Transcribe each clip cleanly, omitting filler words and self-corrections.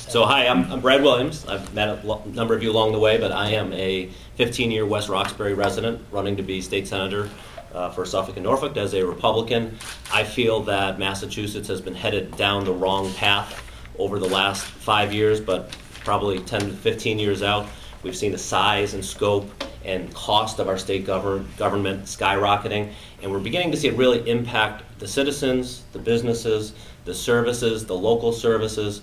So hi, I'm Brad Williams. I've met a number of you along the way, but I am a 15-year West Roxbury resident running to be state senator for Suffolk and Norfolk as a Republican. I feel that Massachusetts has been headed down the wrong path over the last 5 years, but probably 10 to 15 years out. We've seen the size and scope and cost of our state government skyrocketing, and we're beginning to see it really impact the citizens, the businesses, the services, the local services,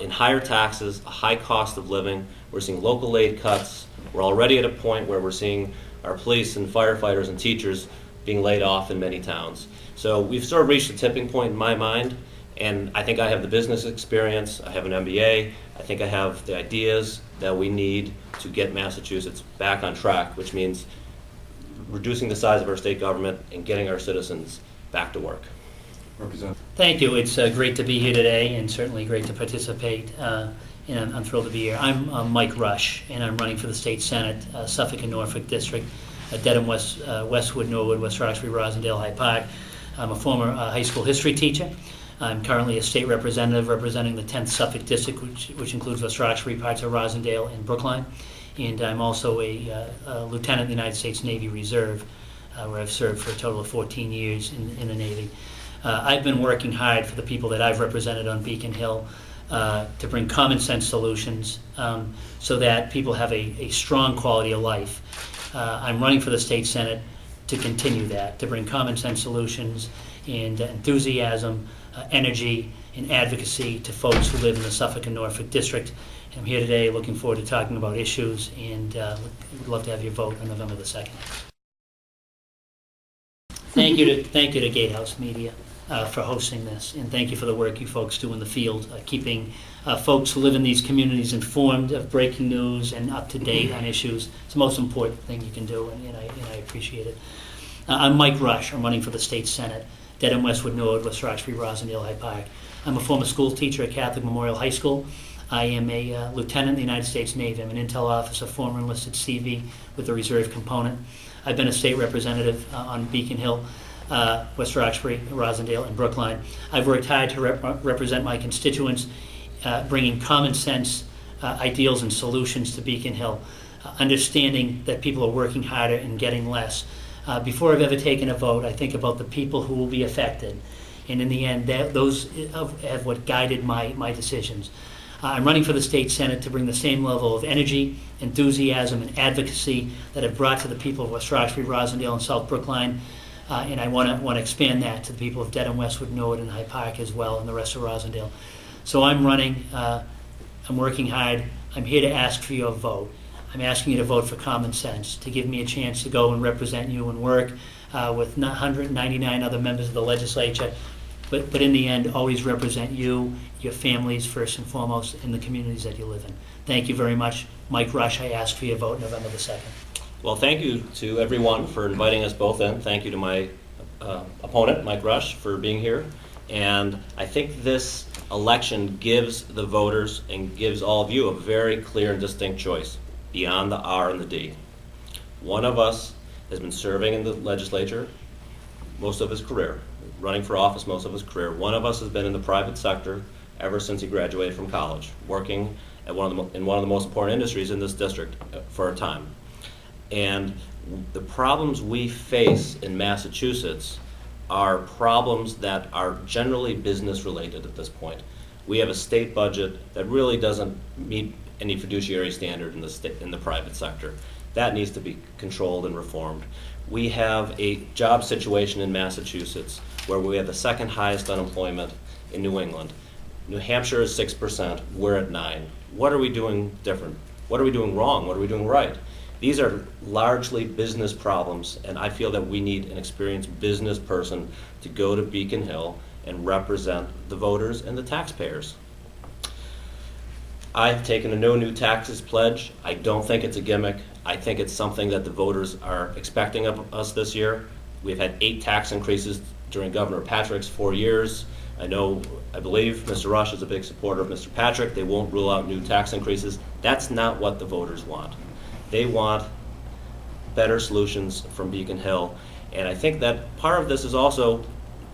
in higher taxes, a high cost of living. We're seeing local aid cuts. We're already at a point where we're seeing our police and firefighters and teachers being laid off in many towns. So we've sort of reached a tipping point in my mind, and I think I have the business experience, I have an MBA, I think I have the ideas that we need to get Massachusetts back on track, which means reducing the size of our state government and getting our citizens back to work. Thank you. It's great to be here today, and certainly great to participate. And I'm thrilled to be here. I'm Mike Rush, and I'm running for the state senate, Suffolk and Norfolk district, Dedham, Westwood, Norwood, West Roxbury, Roslindale, Hyde Park. I'm a former high school history teacher. I'm currently a state representative representing the 10th Suffolk district, which includes West Roxbury, parts of Roslindale, and Brookline. And I'm also a lieutenant in the United States Navy Reserve, where I've served for a total of 14 years in the Navy. I've been working hard for the people that I've represented on Beacon Hill to bring common sense solutions so that people have a strong quality of life. I'm running for the state senate to continue that, to bring common sense solutions and enthusiasm, energy, and advocacy to folks who live in the Suffolk and Norfolk district. I'm here today looking forward to talking about issues, and would love to have your vote on November the 2nd. Thank you to Gatehouse Media for hosting this, and thank you for the work you folks do in the field, keeping folks who live in these communities informed of breaking news and up to date on issues. It's the most important thing you can do, and I appreciate it. I'm Mike Rush. I'm running for the state senate, Dedham, Westwood, Norwood, West Roxbury, Roslindale, Hyde Park. I'm a former school teacher at Catholic Memorial High School. I am a lieutenant in the United States Navy. I'm an intel officer, former enlisted CV with the reserve component. I've been a state representative on Beacon Hill, West Roxbury, Roslindale, and Brookline. I've worked hard to represent my constituents, bringing common sense ideals and solutions to Beacon Hill, understanding that people are working harder and getting less. Before I've ever taken a vote, I think about the people who will be affected, and in the end, those have what guided my decisions. I'm running for the state senate to bring the same level of energy, enthusiasm, and advocacy that I've brought to the people of West Roxbury, Roslindale, and South Brookline. And I want to expand that to the people of Dedham, Westwood, Norwood, and Hyde Park as well, and the rest of Roslindale. So I'm running, I'm working hard. I'm here to ask for your vote. I'm asking you to vote for common sense, to give me a chance to go and represent you and work with 199 other members of the legislature, but in the end, always represent you, your families first and foremost, in the communities that you live in. Thank you very much. Mike Rush, I ask for your vote November the 2nd. Well, thank you to everyone for inviting us both in. Thank you to my opponent, Mike Rush, for being here. And I think this election gives the voters and gives all of you a very clear and distinct choice beyond the R and the D. One of us has been serving in the legislature most of his career, running for office most of his career. One of us has been in the private sector ever since he graduated from college, working at one of the most important industries in this district for a time. And the problems we face in Massachusetts are problems that are generally business related at this point. We have a state budget that really doesn't meet any fiduciary standard in the private sector. That needs to be controlled and reformed. We have a job situation in Massachusetts where we have the second highest unemployment in New England. New Hampshire is 6%, we're at 9%. What are we doing different? What are we doing wrong? What are we doing right? These are largely business problems, and I feel that we need an experienced business person to go to Beacon Hill and represent the voters and the taxpayers. I've taken a no new taxes pledge. I don't think it's a gimmick. I think it's something that the voters are expecting of us this year. We've had 8 tax increases during Governor Patrick's 4 years. I believe Mr. Rush is a big supporter of Mr. Patrick. They won't rule out new tax increases. That's not what the voters want. They want better solutions from Beacon Hill. And I think that part of this is also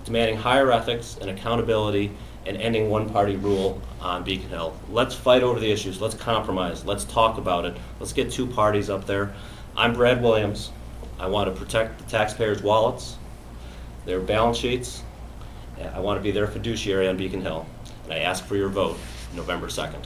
demanding higher ethics and accountability and ending one-party rule on Beacon Hill. Let's fight over the issues. Let's compromise. Let's talk about it. Let's get two parties up there. I'm Brad Williams. I want to protect the taxpayers' wallets, their balance sheets. I want to be their fiduciary on Beacon Hill. And I ask for your vote November 2nd.